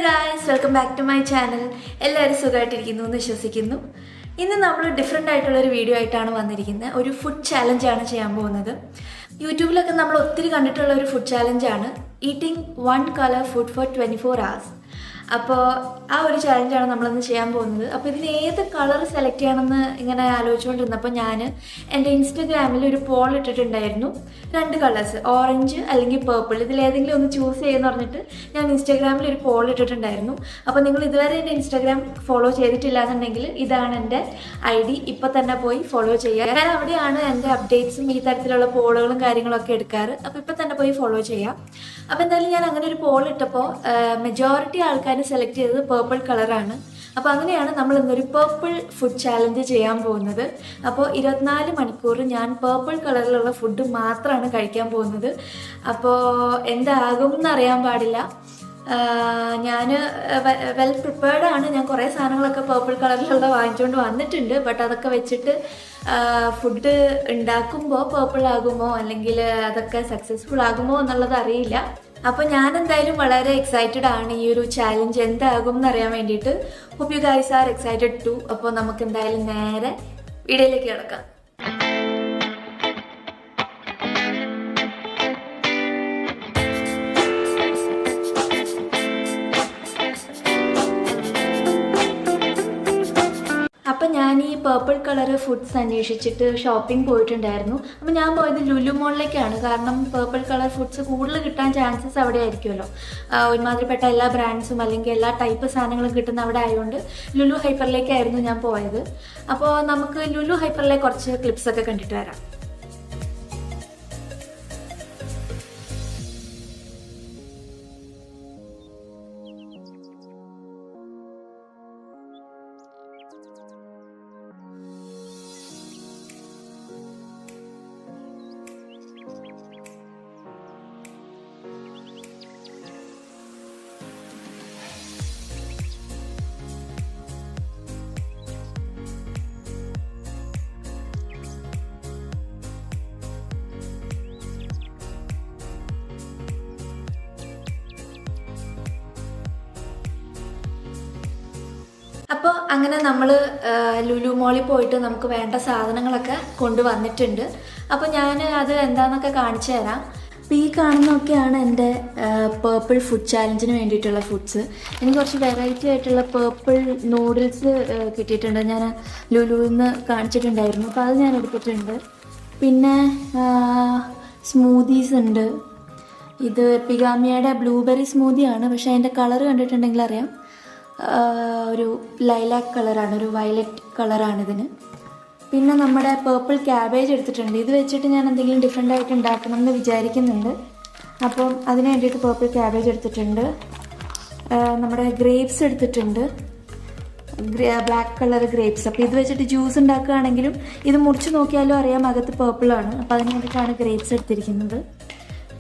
Guys, welcome back to my channel. എല്ലാവരും സുഖമായിട്ടിരിക്കുന്നു എന്ന് വിശ്വസിക്കുന്നു. ഇന്ന് നമ്മൾ ഡിഫറെൻ്റ് ആയിട്ടുള്ളൊരു വീഡിയോ ആയിട്ടാണ് വന്നിരിക്കുന്നത്. ഒരു ഫുഡ് ചാലഞ്ചാണ് ചെയ്യാൻ പോകുന്നത്. യൂട്യൂബിലൊക്കെ നമ്മൾ ഒത്തിരി കണ്ടിട്ടുള്ള ഒരു ഫുഡ് ചാലഞ്ചാണ് eating 1 colour food for 24 hours. അപ്പോൾ ആ ഒരു ചാലഞ്ചാണ് നമ്മളിന്ന് ചെയ്യാൻ പോകുന്നത്. അപ്പോൾ ഇതിന് ഏത് കളർ സെലക്ട് ചെയ്യണമെന്ന് ഇങ്ങനെ ആലോചിച്ചുകൊണ്ടിരുന്നപ്പോൾ ഞാൻ എൻ്റെ ഇൻസ്റ്റഗ്രാമിൽ ഒരു പോൾ ഇട്ടിട്ടുണ്ടായിരുന്നു. 2 കളേഴ്സ്, ഓറഞ്ച് അല്ലെങ്കിൽ പേർപ്പിൾ, ഇതിലേതെങ്കിലും ഒന്ന് ചൂസ് ചെയ്യുമെന്ന് പറഞ്ഞിട്ട് ഞാൻ ഇൻസ്റ്റഗ്രാമിൽ ഒരു പോൾ ഇട്ടിട്ടുണ്ടായിരുന്നു. അപ്പോൾ നിങ്ങൾ ഇതുവരെ എൻ്റെ ഇൻസ്റ്റഗ്രാം ഫോളോ ചെയ്തിട്ടില്ല എന്നുണ്ടെങ്കിൽ ഇതാണ് എൻ്റെ ID. ഇപ്പോൾ തന്നെ പോയി ഫോളോ ചെയ്യുക. ഞാൻ അവിടെയാണ് എൻ്റെ അപ്ഡേറ്റ്സും ഈ തരത്തിലുള്ള പോളുകളും കാര്യങ്ങളൊക്കെ എടുക്കാറ്. അപ്പോൾ ഇപ്പോൾ തന്നെ പോയി ഫോളോ ചെയ്യാം. അപ്പോൾ എന്തായാലും ഞാൻ അങ്ങനെ ഒരു പോൾ ഇട്ടപ്പോൾ മെജോറിറ്റി ആൾക്കാർ സെലക്ട് ചെയ്തത് പേർപ്പിൾ കളറാണ്. അപ്പോൾ അങ്ങനെയാണ് നമ്മൾ ഇന്നൊരു പേർപ്പിൾ ഫുഡ് ചാലഞ്ച് ചെയ്യാൻ പോകുന്നത്. അപ്പോൾ 24 മണിക്കൂർ ഞാൻ പേർപ്പിൾ കളറിലുള്ള ഫുഡ് മാത്രമാണ് കഴിക്കാൻ പോകുന്നത്. അപ്പോൾ എന്താകും എന്നറിയാൻ പാടില്ല. ഞാൻ വെൽ പ്രിപ്പയർഡാണ്. ഞാൻ കുറേ സാധനങ്ങളൊക്കെ പേർപ്പിൾ കളറിലുള്ള വാങ്ങിച്ചുകൊണ്ട് വന്നിട്ടുണ്ട്. ബട്ട് അതൊക്കെ വെച്ചിട്ട് ഫുഡ് ഉണ്ടാക്കുമ്പോൾ പേർപ്പിൾ ആകുമോ അല്ലെങ്കിൽ അതൊക്കെ സക്സസ്ഫുൾ ആകുമോ എന്നുള്ളത് അറിയില്ല. അപ്പോൾ ഞാൻ എന്തായാലും വളരെ എക്സൈറ്റഡ് ആണ് ഈ ഒരു ചാലഞ്ച് എന്താകും എന്നറിയാൻ വേണ്ടിയിട്ട്. Hope you guys are excited to. അപ്പോൾ നമുക്ക് എന്തായാലും നേരെ വീഡിയോയിലേക്ക് കിടക്കാം. അപ്പം ഞാൻ ഈ പേർപ്പിൾ കളർ ഫുഡ്സ് അന്വേഷിച്ചിട്ട് ഷോപ്പിംഗ് പോയിട്ടുണ്ടായിരുന്നു. അപ്പോൾ ഞാൻ പോയത് ലുലു മോളിലേക്കാണ്. കാരണം പേർപ്പിൾ കളർ ഫുഡ്സ് കൂടുതൽ കിട്ടാൻ ചാൻസസ് അവിടെ ആയിരിക്കുമല്ലോ. ഒരുമാതിരിപ്പെട്ട എല്ലാ ബ്രാൻഡ്സും അല്ലെങ്കിൽ എല്ലാ ടൈപ്പ് സാധനങ്ങളും കിട്ടുന്ന അവിടെ ആയതുകൊണ്ട് ലുലു ഹൈപ്പറിലേക്കായിരുന്നു ഞാൻ പോയത്. അപ്പോൾ നമുക്ക് ലുലു ഹൈപ്പറിലെ കുറച്ച് ക്ലിപ്സൊക്കെ കണ്ടിട്ട് വരാം. അപ്പോൾ അങ്ങനെ നമ്മൾ ലുലു മോളിൽ പോയിട്ട് നമുക്ക് വേണ്ട സാധനങ്ങളൊക്കെ കൊണ്ടുവന്നിട്ടുണ്ട്. അപ്പോൾ ഞാൻ അത് എന്താണെന്നൊക്കെ കാണിച്ചു തരാം. അപ്പോൾ ഈ കാണുന്നതൊക്കെയാണ് എൻ്റെ പേർപ്പിൾ ഫുഡ് ചാലഞ്ചിന് വേണ്ടിയിട്ടുള്ള ഫുഡ്സ്. എനിക്ക് കുറച്ച് വെറൈറ്റി ആയിട്ടുള്ള പേർപ്പിൾ നൂഡിൽസ് കിട്ടിയിട്ടുണ്ട്. ഞാൻ ലുലുവിൽ നിന്ന് കാണിച്ചിട്ടുണ്ടായിരുന്നു. അപ്പോൾ അത് ഞാൻ എടുത്തിട്ടുണ്ട്. പിന്നെ സ്മൂതീസ് ഉണ്ട്. ഇത് എപ്പിഗാമിയയുടെ ബ്ലൂബെറി സ്മൂതിയാണ്. പക്ഷേ അതിൻ്റെ കളർ കണ്ടിട്ടുണ്ടെങ്കിൽ അറിയാം, ഒരു ലൈലാക്ക് കളറാണ്, ഒരു വയലറ്റ് കളറാണ് ഇതിന്. പിന്നെ നമ്മുടെ പേർപ്പിൾ ക്യാബേജ് എടുത്തിട്ടുണ്ട്. ഇത് വെച്ചിട്ട് ഞാൻ എന്തെങ്കിലും ഡിഫറെൻ്റ് ആയിട്ട് ഉണ്ടാക്കണം എന്ന് വിചാരിക്കുന്നുണ്ട്. അപ്പം അതിന് വേണ്ടിയിട്ട് പേർപ്പിൾ ക്യാബേജ് എടുത്തിട്ടുണ്ട്. നമ്മുടെ ഗ്രേപ്സ് എടുത്തിട്ടുണ്ട്, ബ്ലാക്ക് കളർ ഗ്രേപ്സ്. അപ്പോൾ ഇത് വെച്ചിട്ട് ജ്യൂസ് ഉണ്ടാക്കുകയാണെങ്കിലും ഇത് മുറിച്ച് നോക്കിയാലും അറിയാം അകത്ത് പേർപ്പിളാണ്. അപ്പോൾ അതിന് വേണ്ടിയിട്ടാണ് ഗ്രേപ്സ് എടുത്തിരിക്കുന്നത്.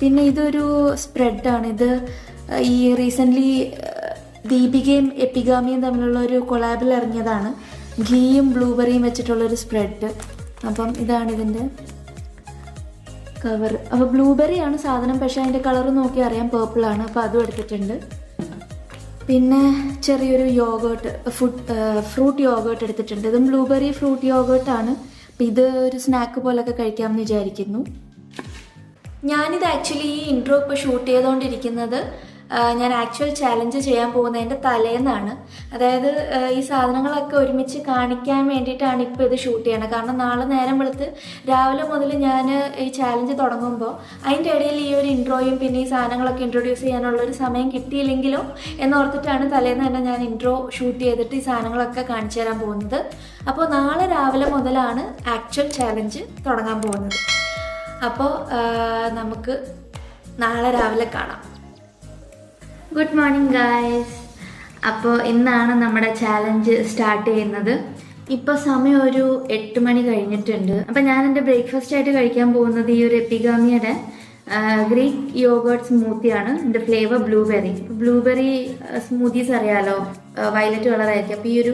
പിന്നെ ഇതൊരു സ്പ്രെഡാണ്. ഇത് ഈ റീസെൻ്റ്ലി ദീപികയും എപ്പിഗാമിയും തമ്മിലുള്ള ഒരു കൊളാബിൽ ഇറങ്ങിയതാണ്. ഗീയും ബ്ലൂബെറിയും വെച്ചിട്ടുള്ളൊരു സ്പ്രെഡ്. അപ്പം ഇതാണ് ഇതിൻ്റെ കവർ. അപ്പോൾ ബ്ലൂബെറിയാണ് സാധനം, പക്ഷേ അതിൻ്റെ കളർ നോക്കി അറിയാം പേർപ്പിളാണ്. അപ്പോൾ അതും എടുത്തിട്ടുണ്ട്. പിന്നെ ചെറിയൊരു യോഗേർട്ട്, ഫ്രൂട്ട് യോഗേർട്ട് എടുത്തിട്ടുണ്ട്. ഇതും ബ്ലൂബെറി ഫ്രൂട്ട് യോഗേർട്ടാണ്. അപ്പോൾ ഇത് ഒരു സ്നാക്ക് പോലൊക്കെ കഴിക്കാമെന്ന് വിചാരിക്കുന്നു. ഞാനിത് ആക്ച്വലി ഈ ഇൻട്രോ ഇപ്പോൾ ഷൂട്ട് ചെയ്തുകൊണ്ടിരിക്കുന്നത് ഞാൻ ആക്ച്വൽ ചാലഞ്ച് ചെയ്യാൻ പോകുന്നതിൻ്റെ തലേന്നാണ്. അതായത് ഈ സാധനങ്ങളൊക്കെ ഒരുമിച്ച് കാണിക്കാൻ വേണ്ടിയിട്ടാണ് ഇപ്പോൾ ഇത് ഷൂട്ട് ചെയ്യണത്. കാരണം നാളെ നേരം വെളുത്ത് രാവിലെ മുതൽ ഞാൻ ഈ ചാലഞ്ച് തുടങ്ങുമ്പോൾ അതിൻ്റെ ഇടയിൽ ഈ ഒരു ഇൻട്രോയും പിന്നെ ഈ സാധനങ്ങളൊക്കെ ഇൻട്രൊഡ്യൂസ് ചെയ്യാനുള്ളൊരു സമയം കിട്ടിയില്ലെങ്കിലോ എന്നോർത്തിട്ടാണ് തലേന്ന് തന്നെ ഞാൻ ഇൻട്രോ ഷൂട്ട് ചെയ്തിട്ട് ഈ സാധനങ്ങളൊക്കെ കാണിച്ചു തരാൻ പോകുന്നത്. അപ്പോൾ നാളെ രാവിലെ മുതലാണ് ആക്ച്വൽ ചാലഞ്ച് തുടങ്ങാൻ പോകുന്നത്. അപ്പോൾ നമുക്ക് നാളെ രാവിലെ കാണാം. Good morning guys. അപ്പോൾ ഇന്നാണ് നമ്മുടെ ചാലഞ്ച് സ്റ്റാർട്ട് ചെയ്യുന്നത്. ഇപ്പോൾ സമയം ഒരു 8 മണി കഴിഞ്ഞിട്ടുണ്ട്. അപ്പോൾ ഞാൻ എൻ്റെ ബ്രേക്ക്ഫാസ്റ്റ് ആയിട്ട് കഴിക്കാൻ പോകുന്നത് ഈ ഒരു എപ്പിഗാമിയുടെ ഗ്രീക്ക് യോഗേർട്ട് സ്മൂത്തിയാണ്. എൻ്റെ ഫ്ലേവർ ബ്ലൂബെറി സ്മൂത്തീസ് അറിയാലോ, വയലറ്റ് കളറായിരിക്കും. അപ്പോൾ ഈ ഒരു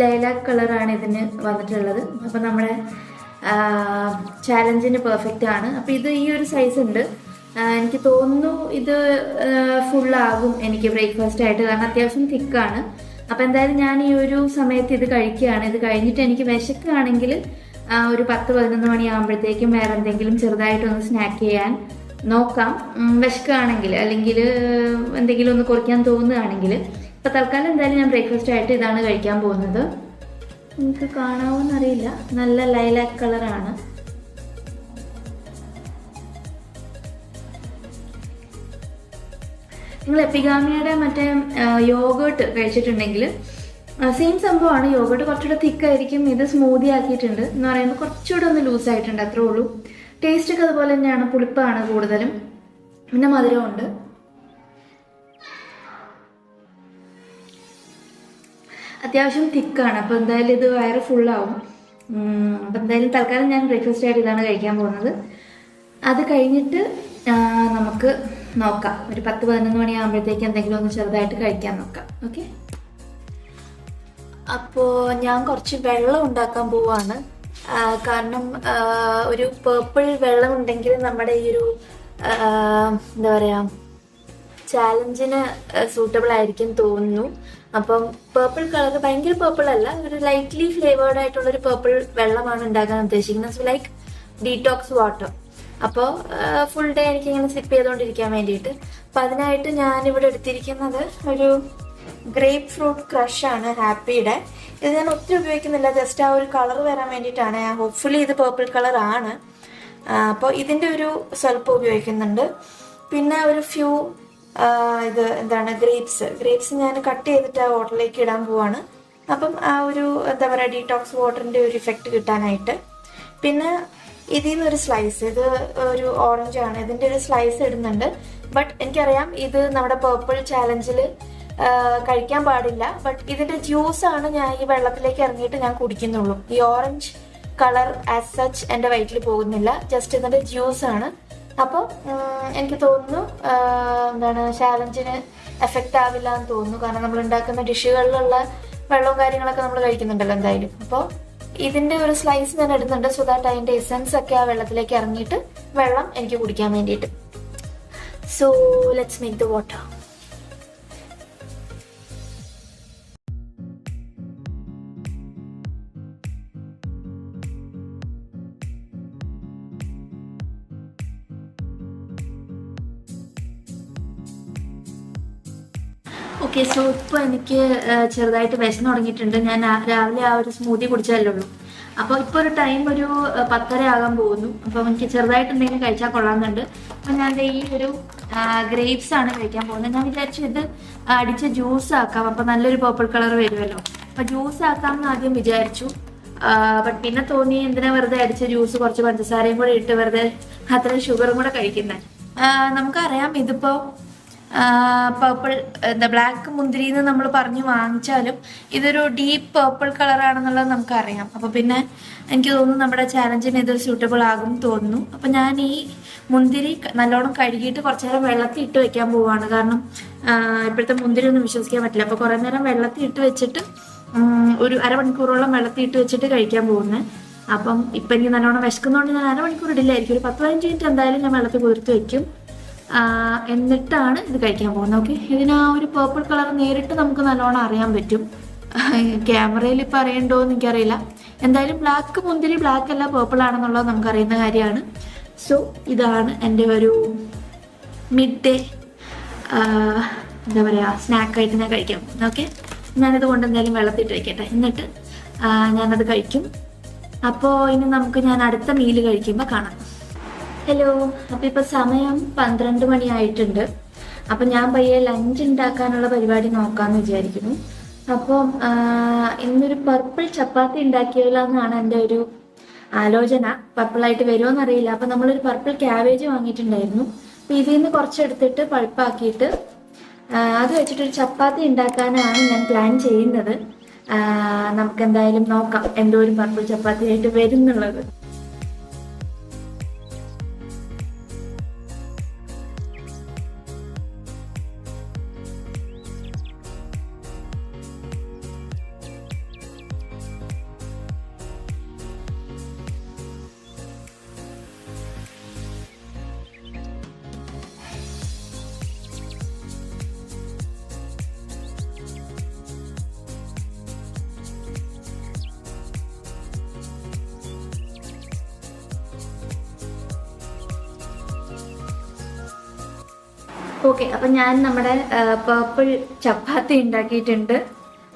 ലൈലാക്ക് കളറാണ് ഇതിന് വന്നിട്ടുള്ളത്. അപ്പോൾ നമ്മുടെ ചാലഞ്ചിന് പെർഫെക്റ്റ് ആണ്. അപ്പോൾ ഇത് ഈ ഒരു സൈസ് ഉണ്ട്. എനിക്ക് തോന്നുന്നു ഇത് ഫുള്ളാകും എനിക്ക് ബ്രേക്ക്ഫാസ്റ്റ് ആയിട്ട്, കാരണം അത്യാവശ്യം തിക്കാണ്. അപ്പം എന്തായാലും ഞാൻ ഈ ഒരു സമയത്ത് ഇത് കഴിക്കുകയാണ്. ഇത് കഴിഞ്ഞിട്ട് എനിക്ക് വിശക്കുകയാണെങ്കിൽ ഒരു 10-11 മണിയാകുമ്പോഴത്തേക്കും വേറെ എന്തെങ്കിലും ചെറുതായിട്ടൊന്ന് സ്നാക്ക് ചെയ്യാൻ നോക്കാം, വിശക്കുകയാണെങ്കിൽ. അല്ലെങ്കിൽ എന്തെങ്കിലും ഒന്ന് കുറയ്ക്കാൻ തോന്നുകയാണെങ്കിൽ. ഇപ്പം തൽക്കാലം എന്തായാലും ഞാൻ ബ്രേക്ക്ഫാസ്റ്റ് ആയിട്ട് ഇതാണ് കഴിക്കാൻ പോകുന്നത്. നിങ്ങൾക്ക് കാണാവോന്നറിയില്ല, നല്ല ലൈലാക്ക് കളറാണ്. നിങ്ങൾ എപ്പിഗാമിയുടെ മറ്റേ യോഗേർട്ട് കഴിച്ചിട്ടുണ്ടെങ്കിൽ സെയിം സംഭവമാണ്. യോഗേർട്ട് കുറച്ചുകൂടെ തിക്കായിരിക്കും, ഇത് സ്മൂതി ആക്കിയിട്ടുണ്ട് എന്ന് പറയുമ്പോൾ കുറച്ചുകൂടെ ഒന്ന് ലൂസായിട്ടുണ്ട്, അത്രേ ഉള്ളൂ. ടേസ്റ്റ് ഒക്കെ അതുപോലെ തന്നെയാണ്, പുളിപ്പാണ് കൂടുതലും, പിന്നെ മധുരമുണ്ട്. അത്യാവശ്യം തിക്കാണ്. അപ്പോൾ എന്തായാലും ഇത് വയറ് ഫുള്ളാവും. അപ്പം എന്തായാലും തൽക്കാലം ഞാൻ ബ്രേക്ക്ഫാസ്റ്റ് ആയിട്ട് ഇതാണ് കഴിക്കാൻ പോകുന്നത്. അത് കഴിഞ്ഞിട്ട് നമുക്ക് നോക്കാം, ഒരു 10-11 മണിയാകുമ്പോഴത്തേക്ക് എന്തെങ്കിലും ഒന്ന് ചെറുതായിട്ട് കഴിക്കാൻ നോക്കാം. ഓക്കെ, അപ്പോൾ ഞാൻ കുറച്ച് വെള്ളം ഉണ്ടാക്കാൻ പോവാണ്. കാരണം ഒരു പേർപ്പിൾ വെള്ളം ഉണ്ടെങ്കിൽ നമ്മുടെ ഈ ഒരു എന്താ പറയുക ചാലഞ്ചിന് സൂട്ടബിൾ ആയിരിക്കും തോന്നുന്നു. അപ്പം പേർപ്പിൾ കളർ, ഭയങ്കര പേർപ്പിൾ അല്ല, ഒരു ലൈറ്റ്ലി ഫ്ലേവേർഡ് ആയിട്ടുള്ളൊരു പേർപ്പിൾ വെള്ളമാണ് ഉണ്ടാക്കാൻ ഉദ്ദേശിക്കുന്നത്. Like detox water. അപ്പോൾ ഫുൾ ഡേ എനിക്കിങ്ങനെ സിപ്പ് ചെയ്തുകൊണ്ടിരിക്കാൻ വേണ്ടിയിട്ട്. അപ്പം അതിനായിട്ട് ഞാനിവിടെ എടുത്തിരിക്കുന്നത് ഒരു ഗ്രേപ്പ് ഫ്രൂട്ട് ക്രഷാണ്, ഹാപ്പിയുടെ. ഇത് ഞാൻ ഒത്തിരി ഉപയോഗിക്കുന്നില്ല, ജസ്റ്റ് ആ ഒരു കളർ വരാൻ വേണ്ടിയിട്ടാണ്. ഹോപ്പ്ഫുള്ളി ഇത് പേർപ്പിൾ കളർ ആണ്. അപ്പോൾ ഇതിൻ്റെ ഒരു സ്വല്പം ഉപയോഗിക്കുന്നുണ്ട്. പിന്നെ ഒരു ഫ്യൂ ഇത് എന്താണ് ഗ്രേപ്സ് ഞാൻ കട്ട് ചെയ്തിട്ട് ആ വാട്ടറിലേക്ക് ഇടാൻ പോവാണ്. അപ്പം ആ ഒരു എന്താ പറയുക ഡീടോക്സ് വാട്ടറിൻ്റെ ഒരു ഇഫക്റ്റ് കിട്ടാനായിട്ട്. പിന്നെ ഇതിൽ നിന്നൊരു സ്ലൈസ്, ഇത് ഒരു ഓറഞ്ചാണ്, ഇതിൻ്റെ ഒരു സ്ലൈസ് ഇടുന്നുണ്ട്. ബട്ട് എനിക്കറിയാം ഇത് നമ്മുടെ പേർപ്പിൾ ചാലഞ്ചിൽ കഴിക്കാൻ പാടില്ല. ബട്ട് ഇതിൻ്റെ ജ്യൂസാണ് ഞാൻ ഈ വെള്ളത്തിലേക്ക് ഇറങ്ങിയിട്ട് ഞാൻ കുടിക്കുന്നുള്ളൂ. ഈ ഓറഞ്ച് കളർ ആസ് സച്ച് എൻ്റെ വയറ്റിൽ പോകുന്നില്ല, ജസ്റ്റ് ഇതിൻ്റെ ജ്യൂസാണ്. അപ്പോൾ എനിക്ക് തോന്നുന്നു എന്താണ് ചാലഞ്ചിന് എഫക്റ്റ് ആവില്ല എന്ന് തോന്നുന്നു. കാരണം നമ്മൾ ഉണ്ടാക്കുന്ന ഡിഷുകളിലുള്ള വെള്ളവും കാര്യങ്ങളൊക്കെ നമ്മൾ കഴിക്കുന്നുണ്ടല്ലോ എന്തായാലും. അപ്പോൾ ഇതിൻ്റെ ഒരു സ്ലൈസ് ഞാൻ ഇടുന്നുണ്ട്, സോ ദാറ്റ് അതിൻ്റെ എസൻസ് ഒക്കെ ആ വെള്ളത്തിലേക്ക് ഇറങ്ങിയിട്ട് വെള്ളം എനിക്ക് കുടിക്കാൻ വേണ്ടിയിട്ട്. So let's make the water. Okay, so ഇപ്പോൾ എനിക്ക് ചെറുതായിട്ട് വിശന്ന് തുടങ്ങിയിട്ടുണ്ട്. ഞാൻ രാവിലെ ആ ഒരു സ്മൂത്തി കുടിച്ചതല്ലേ ഉള്ളൂ. അപ്പോൾ ഇപ്പോൾ ഒരു ടൈം ഒരു 10:30 ആകാൻ പോകുന്നു. അപ്പോൾ എനിക്ക് ചെറുതായിട്ട് എന്തെങ്കിലും കഴിച്ചാൽ കൊള്ളാമെന്നുണ്ട്. അപ്പോൾ ഞാൻ ഈ ഒരു ഗ്രേപ്സ് ആണ് കഴിക്കാൻ പോകുന്നത്. ഞാൻ വിചാരിച്ചു ഇത് അടിച്ച് ജ്യൂസ് ആക്കാം, അപ്പോൾ നല്ലൊരു പേർപ്പിൾ കളർ വരുമല്ലോ. അപ്പോൾ ജ്യൂസ് ആക്കാമെന്ന് ആദ്യം വിചാരിച്ചു. ബട്ട് പിന്നെ തോന്നി എന്തിനാ വെറുതെ അടിച്ച ജ്യൂസ് കുറച്ച് പഞ്ചസാരയും കൂടെ ഇട്ട് വെറുതെ അത്ര ഷുഗറും കൂടെ കഴിക്കുന്നത്. നമുക്കറിയാം ഇതിപ്പോൾ പേർപ്പിൾ എന്താ ബ്ലാക്ക് മുന്തിരി എന്ന് നമ്മൾ പറഞ്ഞ് വാങ്ങിച്ചാലും ഇതൊരു ഡീപ്പ് പേർപ്പിൾ കളറാണെന്നുള്ളത് നമുക്കറിയാം. അപ്പോൾ പിന്നെ എനിക്ക് തോന്നുന്നു നമ്മുടെ ചാലഞ്ചിന് ഇത് സ്യൂട്ടബിൾ ആകും തോന്നുന്നു. അപ്പം ഞാൻ ഈ മുന്തിരി നല്ലോണം കഴുകിയിട്ട് കുറച്ച് നേരം വെള്ളത്തിൽ ഇട്ട് വെക്കാൻ പോവുകയാണ്. കാരണം ഇപ്പോഴത്തെ മുന്തിരി ഒന്നും വിശ്വസിക്കാൻ പറ്റില്ല. അപ്പോൾ കുറേ നേരം വെള്ളത്തിൽ ഇട്ട് വെച്ചിട്ട് ഒരു അരമണിക്കൂറോളം വെള്ളത്തിൽ ഇട്ട് വെച്ചിട്ട് കഴിക്കാൻ പോകുന്നത്. അപ്പം ഇപ്പം എനിക്ക് നല്ലോണം വിശക്കുന്നതുകൊണ്ട് ഞാൻ അരമണിക്കൂർ ഇടില്ലായിരിക്കും, ഒരു 10-15 മിനിറ്റ് എന്തായാലും ഞാൻ വെള്ളത്തിൽ കുതിർത്ത് വെക്കും. എന്നിട്ടാണ് ഇത് കഴിക്കാൻ പോകുന്നത്. ഓക്കെ, ഇതിന് ആ ഒരു പേർപ്പിൾ കളർ നേരിട്ട് നമുക്ക് നല്ലോണം അറിയാൻ പറ്റും. ക്യാമറയിൽ ഇപ്പം അറിയണ്ടോ എന്ന് എനിക്കറിയില്ല. എന്തായാലും ബ്ലാക്ക് മുന്തിരി ബ്ലാക്ക് അല്ല പേർപ്പിൾ ആണെന്നുള്ളത് നമുക്കറിയുന്ന കാര്യമാണ്. സോ ഇതാണ് എൻ്റെ ഒരു മിഡ് ഡേ എന്താ പറയുക സ്നാക്കായിട്ട് ഞാൻ കഴിക്കാൻ പോകുന്നത്. ഓക്കെ, ഞാനിത് കൊണ്ട് എന്തായാലും വെള്ളത്തിട്ട് വയ്ക്കട്ടെ, എന്നിട്ട് ഞാനത് കഴിക്കും. അപ്പോൾ ഇനി നമുക്ക് ഞാൻ അടുത്ത മീല് കഴിക്കുമ്പോൾ കാണാം. ഹലോ, അപ്പോൾ ഇപ്പോൾ സമയം 12 മണിയായിട്ടുണ്ട്. അപ്പം ഞാൻ പയ്യെ ലഞ്ച് ഉണ്ടാക്കാനുള്ള പരിപാടി നോക്കാമെന്ന് വിചാരിക്കുന്നു. അപ്പം ഇന്നൊരു പർപ്പിൾ ചപ്പാത്തി ഉണ്ടാക്കിയല്ലോ എന്നാണ് എൻ്റെ ഒരു ആലോചന. പർപ്പിളായിട്ട് വരുമോ എന്നറിയില്ല. അപ്പം നമ്മളൊരു പർപ്പിൾ ക്യാബേജ് വാങ്ങിയിട്ടുണ്ടായിരുന്നു. അപ്പോൾ ഇതിൽ നിന്ന് കുറച്ചെടുത്തിട്ട് പൾപ്പാക്കിയിട്ട് അത് വെച്ചിട്ടൊരു ചപ്പാത്തി ഉണ്ടാക്കാനാണ് ഞാൻ പ്ലാൻ ചെയ്യുന്നത്. നമുക്ക് എന്തായാലും നോക്കാം എന്തോ ഒരു പർപ്പിൾ ചപ്പാത്തി ആയിട്ട് വരുന്നുള്ളത്. ഓക്കെ, അപ്പം ഞാൻ നമ്മുടെ പേർപ്പിൾ ചപ്പാത്തി ഉണ്ടാക്കിയിട്ടുണ്ട്.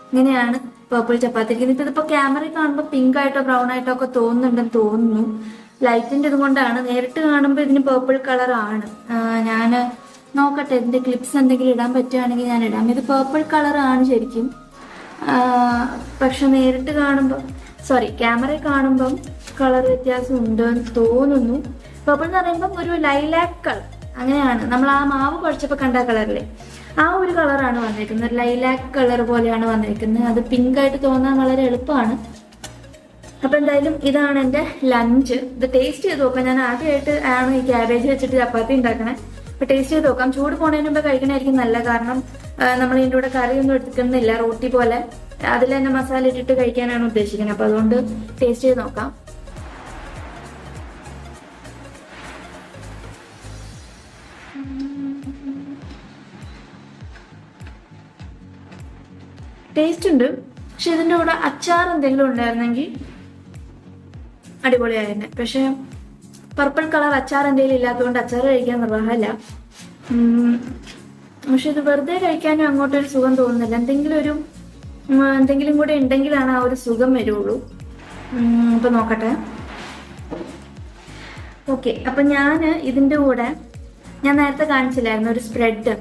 ഇങ്ങനെയാണ് പേർപ്പിൾ ചപ്പാത്തി ഇരിക്കുന്നത്. ഇതിപ്പോൾ ക്യാമറയിൽ കാണുമ്പോൾ പിങ്ക് ആയിട്ടോ ബ്രൗൺ ആയിട്ടോ ഒക്കെ തോന്നുന്നുണ്ടെന്ന് തോന്നുന്നു. ലൈറ്റിൻ്റെ ഇതുകൊണ്ടാണ്. നേരിട്ട് കാണുമ്പോൾ ഇതിന് പേർപ്പിൾ കളറാണ്. ഞാൻ നോക്കട്ടെ, ഇതിൻ്റെ ക്ലിപ്സ് എന്തെങ്കിലും ഇടാൻ പറ്റുകയാണെങ്കിൽ ഞാൻ ഇടാം. ഇത് പേർപ്പിൾ കളറാണ് ശരിക്കും. പക്ഷെ നേരിട്ട് കാണുമ്പോൾ ക്യാമറയിൽ കാണുമ്പം കളർ വ്യത്യാസം ഉണ്ടെന്ന് തോന്നുന്നു. പേർപ്പിൾ എന്ന് പറയുമ്പം ഒരു ലൈലാക്ക് കളർ അങ്ങനെയാണ്. നമ്മൾ ആ മാവ് കുഴച്ചപ്പോൾ കണ്ട കളറില്ലേ, ആ ഒരു കളറാണ് വന്നിരിക്കുന്നത്. ഒരു ലൈലാക്ക് കളർ പോലെയാണ് വന്നിരിക്കുന്നത്. അത് പിങ്ക് ആയിട്ട് തോന്നാൻ വളരെ എളുപ്പമാണ്. അപ്പം എന്തായാലും ഇതാണ് എൻ്റെ ലഞ്ച്. ഇത് ടേസ്റ്റ് ചെയ്ത് നോക്കാം. ഞാൻ ആദ്യമായിട്ട് ആണ് ഈ ക്യാബേജ് വെച്ചിട്ട് ചപ്പാത്തി ഉണ്ടാക്കണേ. അപ്പം ടേസ്റ്റ് ചെയ്ത് നോക്കാം. ചൂട് പോണതിന് മുമ്പ് കഴിക്കണമായിരിക്കും നല്ല. കാരണം നമ്മൾ ഇതിൻ്റെ കൂടെ കറിയൊന്നും എടുക്കുന്നില്ല, റോട്ടി പോലെ അതിൽ തന്നെ മസാല ഇട്ടിട്ട് കഴിക്കാനാണ് ഉദ്ദേശിക്കുന്നത്. അപ്പം അതുകൊണ്ട് ടേസ്റ്റ് ചെയ്ത് നോക്കാം. ടേസ്റ്റ് ഉണ്ട്, പക്ഷെ ഇതിൻ്റെ കൂടെ അച്ചാർ എന്തെങ്കിലും ഉണ്ടായിരുന്നെങ്കിൽ അടിപൊളിയായിരുന്നു. പക്ഷെ പർപ്പിൾ കളർ അച്ചാർ എന്തെങ്കിലും ഇല്ലാത്തതുകൊണ്ട് അച്ചാർ കഴിക്കാൻ നിർവാഹമില്ല. പക്ഷെ ഇത് വെറുതെ കഴിക്കാനും അങ്ങോട്ടൊരു സുഖം തോന്നുന്നില്ല. എന്തെങ്കിലും കൂടെ ഉണ്ടെങ്കിലാണ് ആ ഒരു സുഖം വരുള്ളൂ. ഇപ്പൊ നോക്കട്ടെ. ഓക്കെ, അപ്പൊ ഞാൻ ഇതിൻ്റെ കൂടെ ഞാൻ നേരത്തെ കാണിച്ചില്ലായിരുന്നു ഒരു സ്പ്രെഡ്,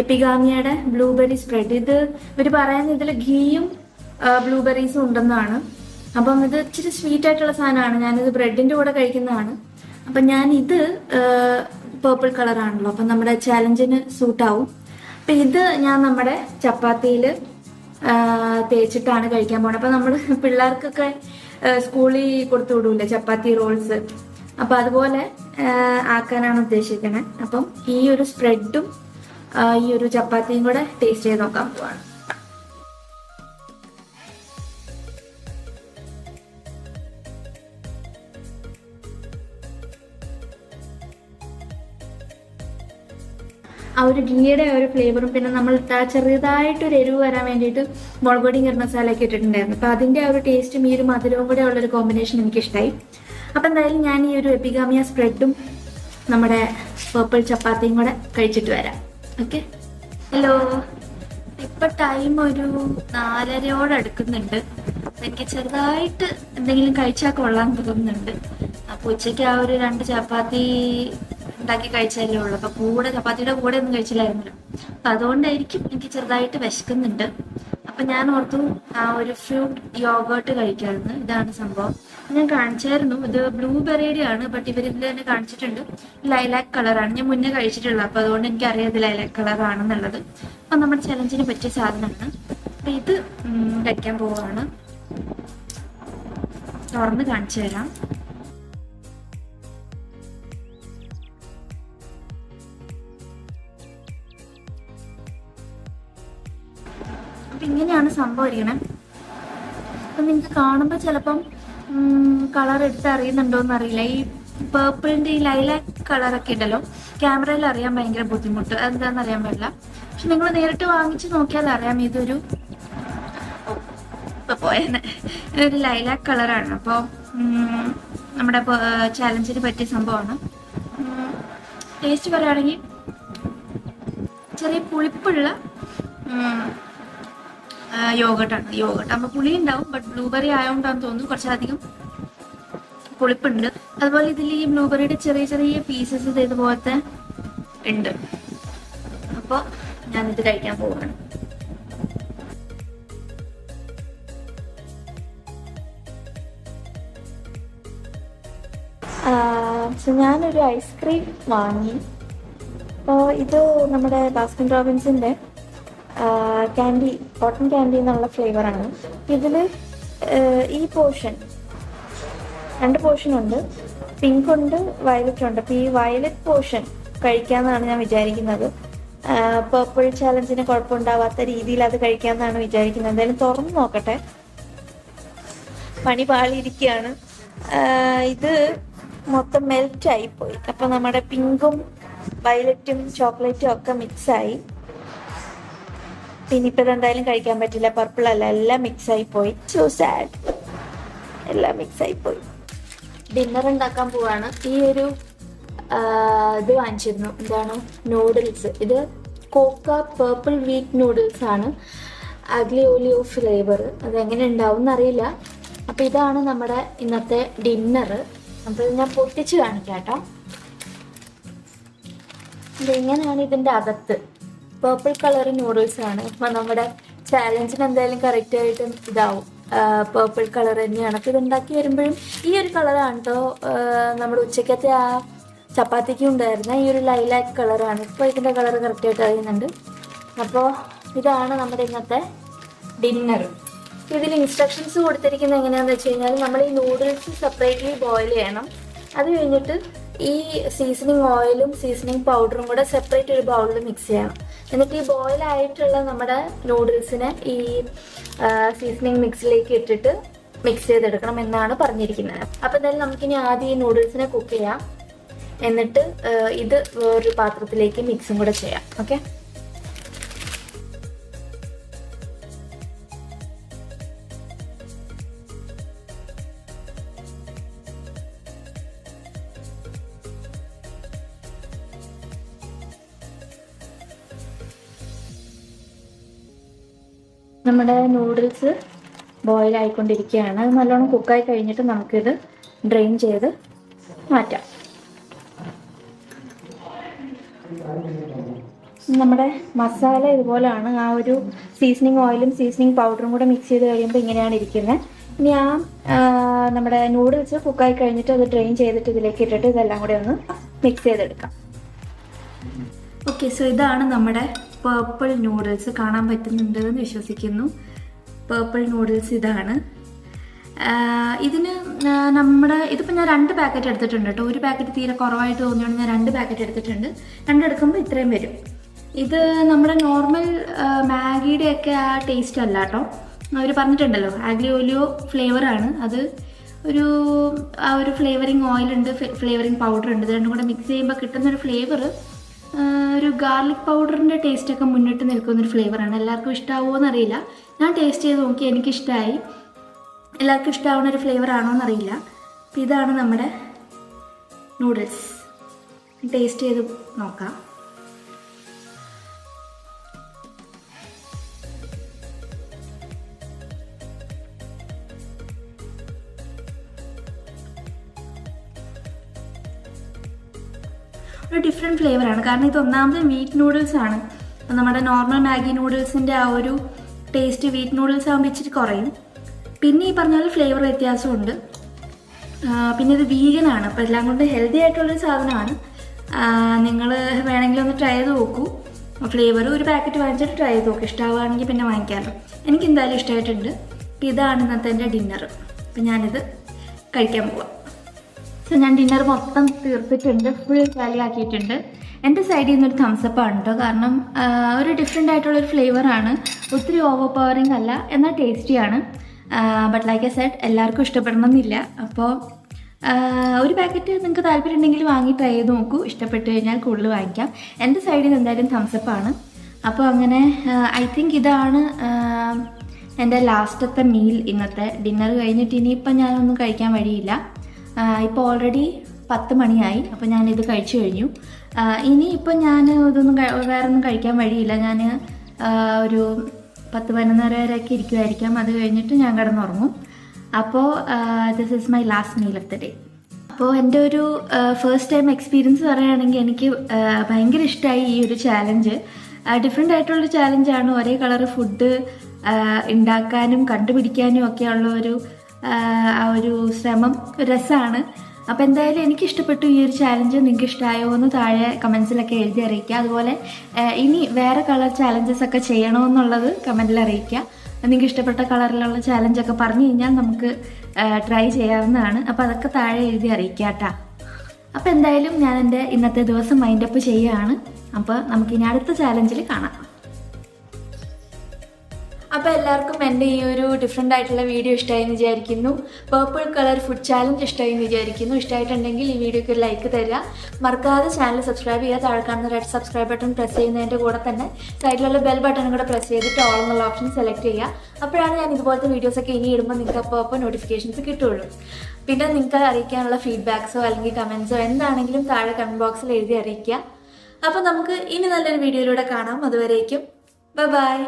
എപ്പിഗാമിയയുടെ ബ്ലൂബെറി സ്പ്രെഡ്. ഇത് ഇവർ പറയുന്നത് ഇതിൽ ഘീയും ബ്ലൂബെറീസും ഉണ്ടെന്നാണ്. അപ്പം ഇത് ഇച്ചിരി സ്വീറ്റ് ആയിട്ടുള്ള സാധനമാണ്. ഞാനിത് ബ്രെഡിൻ്റെ കൂടെ കഴിക്കുന്നതാണ്. അപ്പം ഞാൻ ഇത് പേർപ്പിൾ കളറാണല്ലോ, അപ്പം നമ്മുടെ ചാലഞ്ചിന് സൂട്ടാവും. അപ്പം ഇത് ഞാൻ നമ്മുടെ ചപ്പാത്തിയിൽ തേച്ചിട്ടാണ് കഴിക്കാൻ പോകുന്നത്. അപ്പം നമ്മൾ പിള്ളേർക്കൊക്കെ സ്കൂളിൽ കൊടുത്തു വിടൂല്ലേ ചപ്പാത്തി റോൾസ്, അപ്പം അതുപോലെ ആക്കാനാണ് ഉദ്ദേശിക്കുന്നത്. അപ്പം ഈ ഒരു സ്പ്രെഡും ഈ ഒരു ചപ്പാത്തിയും കൂടെ ടേസ്റ്റ് ചെയ്ത് നോക്കാൻ പോവാണ്. ആ ഒരു ഗീയുടെ ഒരു ഫ്ലേവറും പിന്നെ നമ്മൾ ചെറുതായിട്ടൊരു എരിവ് വരാൻ വേണ്ടിയിട്ട് മുളക് പൊടിയും ഗരം മസാലയൊക്കെ ഇട്ടിട്ടുണ്ടായിരുന്നു. അപ്പം അതിൻ്റെ ആ ഒരു ടേസ്റ്റും ഈ ഒരു മധുരവും കൂടെ ഉള്ളൊരു കോമ്പിനേഷൻ എനിക്കിഷ്ടമായി. അപ്പം എന്തായാലും ഞാൻ ഈ ഒരു എപ്പിഗാമിയ സ്പ്രെഡും നമ്മുടെ പേർപ്പിൾ ചപ്പാത്തിയും കൂടെ കഴിച്ചിട്ട് വരാം. Okay, hello. ഇപ്പം ടൈം ഒരു 4:30 അടുക്കുന്നുണ്ട്. എനിക്ക് ചെറുതായിട്ട് എന്തെങ്കിലും കഴിച്ചാൽ കൊള്ളാൻ തോന്നുന്നുണ്ട്. അപ്പോൾ ഉച്ചയ്ക്ക് ആ ഒരു 2 ചപ്പാത്തി ഉണ്ടാക്കി കഴിച്ചാലേ ഉള്ളൂ. അപ്പം ചപ്പാത്തിയുടെ കൂടെ ഒന്നും കഴിച്ചില്ലായിരുന്നല്ലോ. അപ്പം അതുകൊണ്ടായിരിക്കും എനിക്ക് ചെറുതായിട്ട് വിശക്കുന്നുണ്ട്. അപ്പം ഞാൻ ഓർത്തു ആ ഒരു ഫ്രൂട്ട് യോഗേർട്ട് കഴിക്കാമായിരുന്നു. ഇതാണ് സംഭവം. ഞാൻ കാണിച്ചായിരുന്നു. ഇത് ബ്ലൂബെറിയുടെ ആണ്, ബട്ട് ഇവരിതിൽ തന്നെ കാണിച്ചിട്ടുണ്ട് ലൈലാക്ക് കളറാണ്. ഞാൻ മുന്നേ കഴിച്ചിട്ടുള്ളത്, അപ്പം അതുകൊണ്ട് എനിക്കറിയാം ഇത് ലൈലാക്ക് കളറാണെന്നുള്ളത്. അപ്പം നമ്മുടെ ചലഞ്ചിന് പറ്റിയ സാധനമാണ്. അപ്പം ഇത് കഴിക്കാൻ പോവാണ്. തുറന്ന് കാണിച്ചു തരാം. അപ്പം ഇങ്ങനെയാണ് സംഭവം ഇരിക്കണം. അപ്പം നിങ്ങൾക്ക് കാണുമ്പോൾ ചിലപ്പം കളർ എടുത്ത് അറിയുന്നുണ്ടോയെന്ന് അറിയില്ല. ഈ പേർപ്പിളിൻ്റെ ഈ ലൈലാക്ക് കളറൊക്കെ ഉണ്ടല്ലോ, ക്യാമറയിൽ അറിയാൻ ഭയങ്കര ബുദ്ധിമുട്ട്. അതെന്താണെന്ന് അറിയാൻ പാടില്ല. പക്ഷെ നിങ്ങൾ നേരിട്ട് വാങ്ങിച്ച് നോക്കിയാൽ അറിയാം. ഇതൊരു ഇതൊരു ലൈലാക്ക് കളറാണ്. അപ്പോൾ നമ്മുടെ ചാലഞ്ചിന് പറ്റിയ സംഭവമാണ്. ടേസ്റ്റ് പറയുകയാണെങ്കിൽ ചെറിയ പുളിപ്പുള്ള യോഗട്ടാണ്. യോഗട്ട് ആകുമ്പോൾ പുളി ഉണ്ടാവും, ബട്ട് ബ്ലൂബെറി ആയതുകൊണ്ടാന്ന് തോന്നുന്നു കുറച്ചധികം പുളിപ്പുണ്ട്. അതുപോലെ ഇതിൽ ഈ ബ്ലൂബെറിയുടെ ചെറിയ ചെറിയ പീസസ് ഇതുപോലത്തെ ഉണ്ട്. അപ്പോൾ ഞാനിത് കഴിക്കാൻ പോവാണ്. ഞാനൊരു ഐസ്ക്രീം വാങ്ങി. അപ്പോൾ ഇത് നമ്മുടെ ബാസ്കിൻ റോബിൻസിൻ്റെ ക്യാൻഡി, കോട്ടൺ ക്യാൻഡി എന്നുള്ള ഫ്ലേവറാണ്. ഇതിൽ ഈ പോർഷൻ 2 പോർഷനുണ്ട്, പിങ്ക് ഉണ്ട്, വയലറ്റ് ഉണ്ട്. അപ്പോൾ ഈ വയലറ്റ് പോർഷൻ കഴിക്കാമെന്നാണ് ഞാൻ വിചാരിക്കുന്നത്. പേർപ്പിൾ ചാലഞ്ചിന് കുഴപ്പമുണ്ടാവാത്ത രീതിയിൽ അത് കഴിക്കാമെന്നാണ് വിചാരിക്കുന്നത്. എന്തായാലും തുറന്ന് നോക്കട്ടെ. പണി പാളിയിരിക്കുകയാണ്. ഇത് മൊത്തം മെൽറ്റായിപ്പോയി. അപ്പം നമ്മുടെ പിങ്കും വയലറ്റും ചോക്ലേറ്റും ഒക്കെ മിക്സായി. പിന്നെ ഇപ്പം ഇതെന്തായാലും കഴിക്കാൻ പറ്റില്ല, പർപ്പിൾ അല്ല, എല്ലാം മിക്സായി പോയി. സോ സാഡ്, എല്ലാം മിക്സായി പോയി. ഡിന്നർ ഉണ്ടാക്കാൻ പോവാണ്. ഈ ഒരു ഇത് വാങ്ങിച്ചിരുന്നു. എന്താണ്, നൂഡിൽസ്. ഇത് കോക്ക പേർപ്പിൾ വീറ്റ് നൂഡിൽസ് ആണ്, അഗ്ലി ഓലിയോ ഫ്ലേവർ. അതെങ്ങനെ ഉണ്ടാവും എന്നറിയില്ല. അപ്പോൾ ഇതാണ് നമ്മുടെ ഇന്നത്തെ ഡിന്നർ. അപ്പോൾ ഞാൻ പൊട്ടിച്ച് കാണിക്കാം കേട്ടോ. ഇതെങ്ങനെയാണ് ഇതിൻ്റെ അകത്ത്. പേർപ്പിൾ കളർ നൂഡിൽസ് ആണ്. അപ്പം നമ്മുടെ ചാലഞ്ചിന് എന്തായാലും കറക്റ്റായിട്ട് ഇതാവും, പേർപ്പിൾ കളർ തന്നെയാണ്. അപ്പോൾ ഇതുണ്ടാക്കി വരുമ്പോഴും ഈ ഒരു കളറാണ് കേട്ടോ നമ്മുടെ ഉച്ചക്കത്തെ ആ ചപ്പാത്തിക്ക് ഉണ്ടായിരുന്ന ഈ ഒരു ലൈലാക്ക് കളറാണ്. ഇപ്പോൾ ഇതിൻ്റെ കളർ കറക്റ്റായിട്ട് അറിയുന്നുണ്ട്. അപ്പോൾ ഇതാണ് നമ്മുടെ ഇന്നത്തെ ഡിന്നർ. ഇതിൽ ഇൻസ്ട്രക്ഷൻസ് കൊടുത്തിരിക്കുന്നത് എങ്ങനെയാണെന്ന് വെച്ച് കഴിഞ്ഞാൽ, നമ്മൾ ഈ നൂഡിൽസ് സെപ്പറേറ്റ്ലി ബോയിൽ ചെയ്യണം. അത് കഴിഞ്ഞിട്ട് ഈ സീസണിങ് ഓയിലും സീസണിങ് പൗഡറും കൂടെ സെപ്പറേറ്റ് ഒരു ബൗളിൽ മിക്സ് ചെയ്യണം. എന്നിട്ട് ഈ ബോയിലായിട്ടുള്ള നമ്മുടെ നൂഡിൽസിനെ ഈ സീസണിങ് മിക്സിലേക്ക് ഇട്ടിട്ട് മിക്സ് ചെയ്തെടുക്കണം എന്നാണ് പറഞ്ഞിരിക്കുന്നത്. അപ്പോൾ എന്തായാലും നമുക്കിനി ആദ്യം ഈ നൂഡിൽസിനെ കുക്ക് ചെയ്യാം. എന്നിട്ട് ഇത് വേറൊരു പാത്രത്തിലേക്ക് മിക്സും കൂടെ ചെയ്യാം. ഓക്കെ, നമ്മുടെ നൂഡിൽസ് ബോയിലായിക്കൊണ്ടിരിക്കുകയാണ്. അത് നല്ലോണം കുക്കായി കഴിഞ്ഞിട്ട് നമുക്കിത് ഡ്രെയിൻ ചെയ്ത് മാറ്റാം. നമ്മുടെ മസാല ഇതുപോലെയാണ്. ആ ഒരു സീസണിങ് ഓയിലും സീസണിങ് പൗഡറും കൂടെ മിക്സ് ചെയ്ത് കഴിയുമ്പോൾ ഇങ്ങനെയാണ് ഇരിക്കുന്നത്. ഇനി നമ്മുടെ നൂഡിൽസ് കുക്കായി കഴിഞ്ഞിട്ട് അത് ഡ്രെയിൻ ചെയ്തിട്ട് ഇതിലേക്ക് ഇട്ടിട്ട് ഇതെല്ലാം കൂടെ ഒന്ന് മിക്സ് ചെയ്തെടുക്കാം. ഓക്കെ, സോ ഇതാണ് നമ്മുടെ പേർപ്പിൾ നൂഡിൽസ്. കാണാൻ പറ്റുന്നുണ്ടെന്ന് വിശ്വസിക്കുന്നു. പേർപ്പിൾ നൂഡിൽസ് ഇതാണ്. ഇതിന് ഇതിപ്പോൾ ഞാൻ 2 പാക്കറ്റ് എടുത്തിട്ടുണ്ട് കേട്ടോ. ഒരു പാക്കറ്റ് തീരെ കുറവായിട്ട് തോന്നിയോണ്ട് ഞാൻ 2 പാക്കറ്റ് എടുത്തിട്ടുണ്ട്. 2 എടുക്കുമ്പോൾ ഇത്രയും വരും. ഇത് നമ്മുടെ നോർമൽ മാഗിയുടെയൊക്കെ ആ ടേസ്റ്റ് അല്ല കേട്ടോ. അവർ പറഞ്ഞിട്ടുണ്ടല്ലോ ആഗ്ലി ഓലിയോ ഫ്ലേവറാണ് അത്. ആ ഒരു ഫ്ലേവറിങ് ഓയിലുണ്ട്, ഫ്ലേവറിങ് പൗഡർ ഉണ്ട്. ഇത് രണ്ടും കൂടെ മിക്സ് ചെയ്യുമ്പോൾ കിട്ടുന്നൊരു ഫ്ലേവർ ഒരു ഗാർലിക് പൗഡറിൻ്റെ ടേസ്റ്റൊക്കെ മുന്നിട്ട് നിൽക്കുന്നൊരു ഫ്ലേവറാണ്. എല്ലാവർക്കും ഇഷ്ടമാവുമോ എന്നറിയില്ല. ഞാൻ ടേസ്റ്റ് ചെയ്ത് നോക്കി, എനിക്കിഷ്ടമായി. എല്ലാവർക്കും ഇഷ്ടമാവുന്ന ഒരു ഫ്ലേവർ ആണോ എന്നറിയില്ല. അപ്പോൾ ഇതാണ് നമ്മുടെ നൂഡിൽസ്. ടേസ്റ്റ് ചെയ്ത് നോക്കാം. ഒരു ഡിഫറെൻറ്റ് ഫ്ലേവറാണ്. കാരണം ഇത് ഒന്നാമത് വീറ്റ് നൂഡിൽസ് ആണ്. നമ്മുടെ നോർമൽ മാഗി നൂഡിൽസിൻ്റെ ആ ഒരു ടേസ്റ്റ് വീറ്റ് നൂഡിൽസ് ആകുമ്പോൾ ഇച്ചിരി കുറയും. പിന്നെ ഈ പറഞ്ഞ പോലെ ഫ്ലേവർ വ്യത്യാസമുണ്ട്. പിന്നെ ഇത് വീഗനാണ്. അപ്പോൾ എല്ലാം കൊണ്ട് ഹെൽത്തി ആയിട്ടുള്ളൊരു സാധനമാണ്. നിങ്ങൾ വേണമെങ്കിൽ ഒന്ന് ട്രൈ ചെയ്ത് നോക്കൂ. ഫ്ലേവർ ഒരു പാക്കറ്റ് വാങ്ങിച്ചിട്ട് ട്രൈ ചെയ്ത് നോക്കും. ഇഷ്ടമാവുകയാണെങ്കിൽ പിന്നെ വാങ്ങിക്കാമല്ലോ. എനിക്ക് എന്തായാലും ഇഷ്ടമായിട്ടുണ്ട്. അപ്പോൾ ഇതാണ് ഇന്നത്തെ എൻ്റെ ഡിന്നർ. അപ്പോൾ ഞാനിത് കഴിക്കാൻ പോവാം. സോ ഞാൻ ഡിന്നർ മൊത്തം തീർത്തിട്ടുണ്ട്, ഫുൾ കാലിയാക്കിയിട്ടുണ്ട്. എൻ്റെ സൈഡിൽ നിന്നൊരു തംസപ്പ് ആണ് കേട്ടോ. കാരണം ഒരു ഡിഫറെൻ്റ് ആയിട്ടുള്ളൊരു ഫ്ലേവറാണ്. ഒത്തിരി ഓവർ പവറിങ് അല്ല, എന്നാൽ ടേസ്റ്റിയാണ്. ബട്ട് ലൈക്ക് എ സെഡ് എല്ലാവർക്കും ഇഷ്ടപ്പെടണമെന്നില്ല. അപ്പോൾ ഒരു പാക്കറ്റ് നിങ്ങൾക്ക് താല്പര്യം ഉണ്ടെങ്കിൽ വാങ്ങി ട്രൈ ചെയ്ത് നോക്കൂ. ഇഷ്ടപ്പെട്ട് കഴിഞ്ഞാൽ കൂടുതൽ വാങ്ങിക്കാം. എൻ്റെ സൈഡിൽ നിന്ന് എന്തായാലും തംസപ്പാണ്. അപ്പോൾ അങ്ങനെ ഐ തിങ്ക് ഇതാണ് എൻ്റെ ലാസ്റ്റത്തെ മീൽ ഇന്നത്തെ. ഡിന്നർ കഴിഞ്ഞിട്ട് ഇനിയിപ്പം ഞാനൊന്നും കഴിക്കാൻ വഴിയില്ല. ഇപ്പോൾ ഓൾറെഡി 10 മണിയായി. അപ്പോൾ ഞാനിത് കഴിച്ചു കഴിഞ്ഞു. ഇനിയിപ്പോൾ ഞാൻ ഇതൊന്നും വേറൊന്നും കഴിക്കാൻ വഴിയില്ല. ഞാൻ ഒരു 10-11 വരെയൊക്കെ ഇരിക്കുമായിരിക്കാം. അത് കഴിഞ്ഞിട്ട് ഞാൻ കിടന്നുറങ്ങും. അപ്പോൾ this is my last meal of the day. അപ്പോൾ എൻ്റെ ഒരു ഫസ്റ്റ് ടൈം എക്സ്പീരിയൻസ് പറയുകയാണെങ്കിൽ എനിക്ക് ഭയങ്കര ഇഷ്ടമായി ഈ ഒരു ചാലഞ്ച്. ഡിഫറെൻ്റ് ആയിട്ടുള്ളൊരു ചാലഞ്ചാണ്. ഒരേ കളറ് ഫുഡ് ഉണ്ടാക്കാനും കണ്ടുപിടിക്കാനും ഒക്കെ ഉള്ള ആ ഒരു ശ്രമം രസമാണ്. അപ്പോൾ എന്തായാലും എനിക്കിഷ്ടപ്പെട്ടു ഈ ഒരു ചാലഞ്ച്. നിങ്ങൾക്ക് ഇഷ്ടമായോ എന്ന് താഴെ കമൻസിലൊക്കെ എഴുതി അറിയിക്കുക. അതുപോലെ ഇനി വേറെ കളർ ചാലഞ്ചസ് ഒക്കെ ചെയ്യണമെന്നുള്ളത് കമൻറ്റിൽ അറിയിക്കുക. നിങ്ങൾക്ക് ഇഷ്ടപ്പെട്ട കളറിലുള്ള ചാലഞ്ചൊക്കെ പറഞ്ഞു കഴിഞ്ഞാൽ നമുക്ക് ട്രൈ ചെയ്യാവുന്നതാണ്. അപ്പോൾ അതൊക്കെ താഴെ എഴുതി അറിയിക്കുക കേട്ടോ. അപ്പോൾ എന്തായാലും ഞാൻ എൻ്റെ ഇന്നത്തെ ദിവസം മൈൻഡപ്പ് ചെയ്യുകയാണ്. അപ്പോൾ നമുക്കിനി അടുത്ത ചാലഞ്ചിൽ കാണാം. അപ്പോൾ എല്ലാവർക്കും എൻ്റെ ഈ ഒരു ഡിഫറെൻ്റ് ആയിട്ടുള്ള വീഡിയോ ഇഷ്ടമായി എന്ന് വിചാരിക്കുന്നു. പേർപ്പിൾ കളർ ഫുഡ് ചാലഞ്ച് ഇഷ്ടമായി എന്ന് വിചാരിക്കുന്നു. ഇഷ്ടമായിട്ടുണ്ടെങ്കിൽ ഈ വീഡിയോയ്ക്ക് ഒരു ലൈക്ക് തരിക. മറക്കാതെ ചാനൽ സബ്സ്ക്രൈബ് ചെയ്യുക. താഴെ കാണുന്ന റെഡ് സബ്സ്ക്രൈബ് ബട്ടൺ പ്രസ് ചെയ്യുന്നതിൻ്റെ കൂടെ തന്നെ സൈഡിലുള്ള ബെൽ ബട്ടണും കൂടെ പ്രസ് ചെയ്തിട്ട് ഓൾ എന്നുള്ള ഓപ്ഷൻ സെലക്ട് ചെയ്യുക. അപ്പോഴാണ് ഞാൻ ഇതുപോലത്തെ വീഡിയോസൊക്കെ ഇനി ഇടുമ്പോൾ നിങ്ങൾക്ക് അപ്പോൾ നോട്ടിഫിക്കേഷൻസ് കിട്ടുള്ളൂ. പിന്നെ നിങ്ങൾക്ക് അറിയിക്കാനുള്ള ഫീഡ്ബാക്സോ അല്ലെങ്കിൽ കമൻസോ എന്താണെങ്കിലും താഴെ കമൻറ്റ് ബോക്സിൽ എഴുതി അറിയിക്കുക. അപ്പോൾ നമുക്ക് ഇനി നല്ലൊരു വീഡിയോയിലൂടെ കാണാം. അതുവരേക്കും ബൈ.